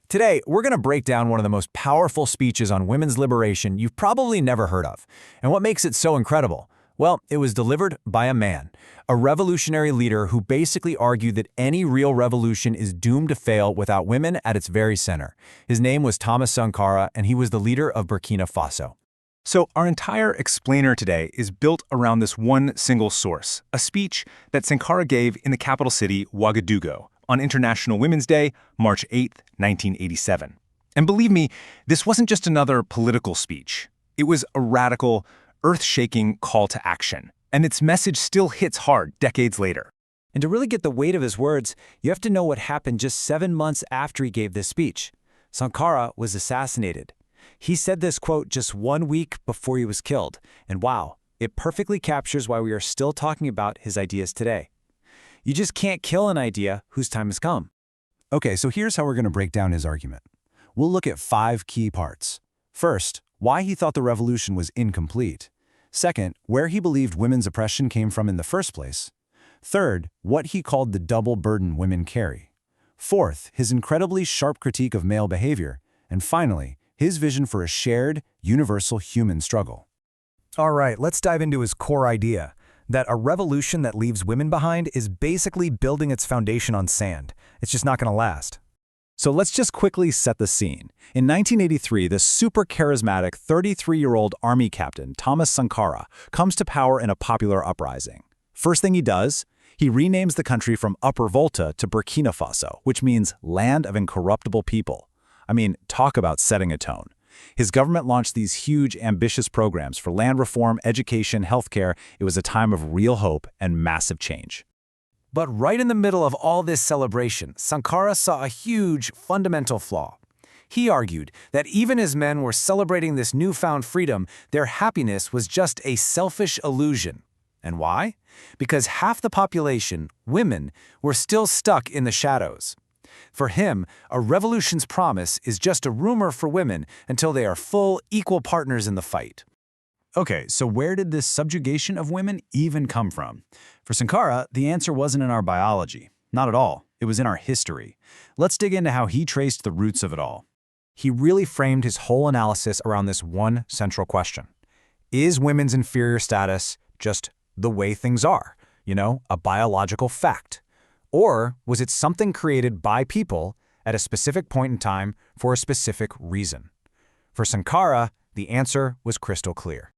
Today, we're going to break down one of the most powerful speeches on women's liberation you've probably never heard of. And what makes it so incredible? Well, it was delivered by a man, a revolutionary leader who basically argued that any real revolution is doomed to fail without women at its very center. His name was Thomas Sankara, and he was the leader of Burkina Faso. So our entire explainer today is built around this one single source, a speech that Sankara gave in the capital city, Ouagadougou, on International Women's Day, March 8, 1987. And believe me, this wasn't just another political speech. It was a radical, earth-shaking call to action. And its message still hits hard decades later. And to really get the weight of his words, you have to know what happened just 7 months after he gave this speech. Sankara was assassinated. He said this quote just 1 week before he was killed. And wow, it perfectly captures why we are still talking about his ideas today. You just can't kill an idea whose time has come. Okay, so here's how we're going to break down his argument. We'll look at 5 key parts. First, why he thought the revolution was incomplete. Second, where he believed women's oppression came from in the first place. Third, what he called the double burden women carry. Fourth, his incredibly sharp critique of male behavior. And finally, his vision for a shared, universal human struggle. All right, let's dive into his core idea, that a revolution that leaves women behind is basically building its foundation on sand. It's just not going to last. So let's just quickly set the scene. In 1983, the super charismatic 33-year-old army captain, Thomas Sankara, comes to power in a popular uprising. First thing he does, he renames the country from Upper Volta to Burkina Faso, which means land of incorruptible people. I mean, talk about setting a tone. His government launched these huge, ambitious programs for land reform, education, healthcare. It was a time of real hope and massive change. But right in the middle of all this celebration, Sankara saw a huge, fundamental flaw. He argued that even as men were celebrating this newfound freedom, their happiness was just a selfish illusion. And why? Because half the population, women, were still stuck in the shadows. For him, a revolution's promise is just a rumor for women until they are full, equal partners in the fight. Okay, so where did this subjugation of women even come from? For Sankara, the answer wasn't in our biology. Not at all. It was in our history. Let's dig into how he traced the roots of it all. He really framed his whole analysis around this one central question. Is women's inferior status just the way things are? A biological fact? Or was it something created by people at a specific point in time for a specific reason? For Sankara, the answer was crystal clear.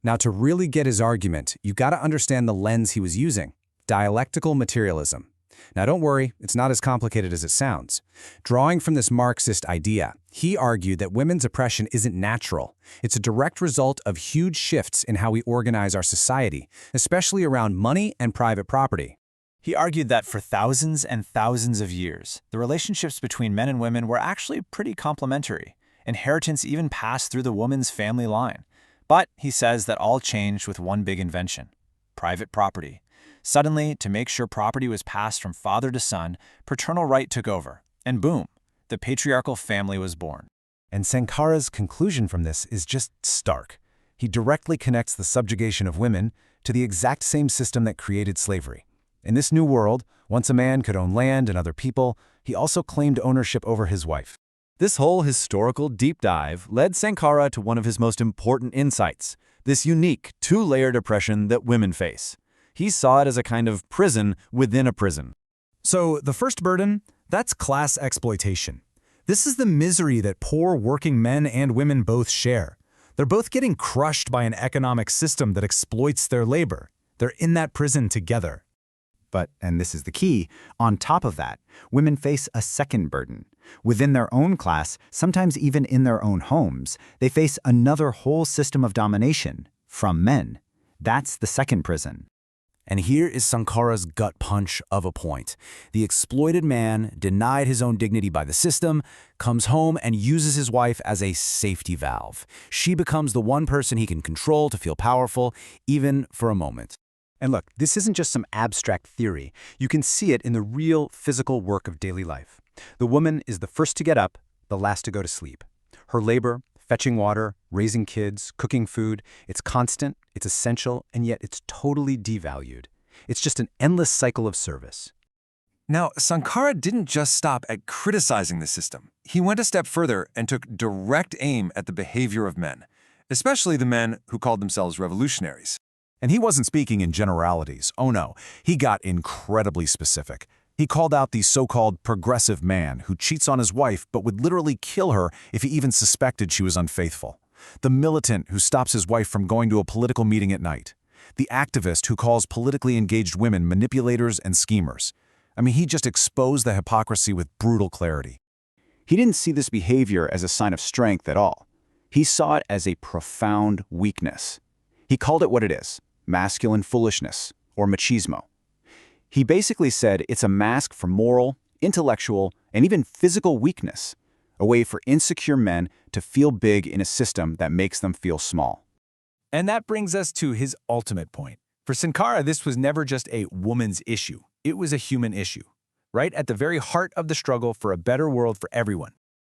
Now, to really get his argument, you got to understand the lens he was using: dialectical materialism. Now, don't worry, it's not as complicated as it sounds. Drawing from this Marxist idea, he argued that women's oppression isn't natural. It's a direct result of huge shifts in how we organize our society, especially around money and private property. He argued that for thousands and thousands of years, the relationships between men and women were actually pretty complementary. Inheritance even passed through the woman's family line. But he says that all changed with one big invention: private property. Suddenly, to make sure property was passed from father to son, paternal right took over. And boom, the patriarchal family was born. And Sankara's conclusion from this is just stark. He directly connects the subjugation of women to the exact same system that created slavery. In this new world, once a man could own land and other people, he also claimed ownership over his wife. This whole historical deep dive led Sankara to one of his most important insights: this unique, two-layered oppression that women face. He saw it as a kind of prison within a prison. So the first burden, that's class exploitation. This is the misery that poor working men and women both share. They're both getting crushed by an economic system that exploits their labor. They're in that prison together. But, and this is the key, on top of that, women face a second burden. Within their own class, sometimes even in their own homes, they face another whole system of domination from men. That's the second prison. And here is Sankara's gut punch of a point. The exploited man, denied his own dignity by the system, comes home and uses his wife as a safety valve. She becomes the one person he can control to feel powerful, even for a moment. And look, this isn't just some abstract theory. You can see it in the real physical work of daily life. The woman is the first to get up, the last to go to sleep. Her labor, fetching water, raising kids, cooking food, it's constant, it's essential, and yet it's totally devalued. It's just an endless cycle of service. Now, Sankara didn't just stop at criticizing the system. He went a step further and took direct aim at the behavior of men, especially the men who called themselves revolutionaries. And he wasn't speaking in generalities. Oh no, he got incredibly specific. He called out the so-called progressive man who cheats on his wife but would literally kill her if he even suspected she was unfaithful. The militant who stops his wife from going to a political meeting at night. The activist who calls politically engaged women manipulators and schemers. I mean, he just exposed the hypocrisy with brutal clarity. He didn't see this behavior as a sign of strength at all. He saw it as a profound weakness. He called it what it is, masculine foolishness, or machismo. He basically said it's a mask for moral, intellectual, and even physical weakness, a way for insecure men to feel big in a system that makes them feel small. And that brings us to his ultimate point. For Sankara, this was never just a woman's issue. It was a human issue, right at the very heart of the struggle for a better world for everyone.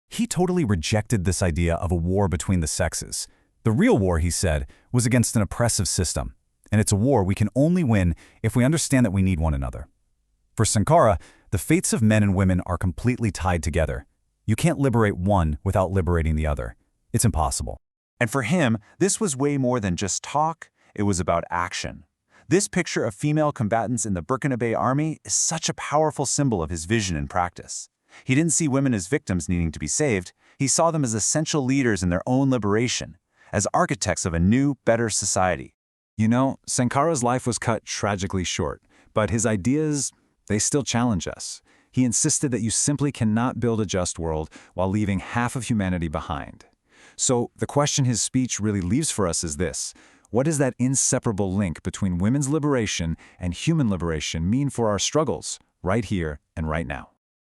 He totally rejected this idea of a war between the sexes. The real war, he said, was against an oppressive system. And it's a war we can only win if we understand that we need one another. For Sankara, the fates of men and women are completely tied together. You can't liberate one without liberating the other. It's impossible. And for him, this was way more than just talk. It was about action. This picture of female combatants in the Burkina Faso army is such a powerful symbol of his vision and practice. He didn't see women as victims needing to be saved. He saw them as essential leaders in their own liberation, as architects of a new, better society. You know, Sankara's life was cut tragically short, but his ideas, they still challenge us. He insisted that you simply cannot build a just world while leaving half of humanity behind. So the question his speech really leaves for us is this: what does that inseparable link between women's liberation and human liberation mean for our struggles, right here and right now?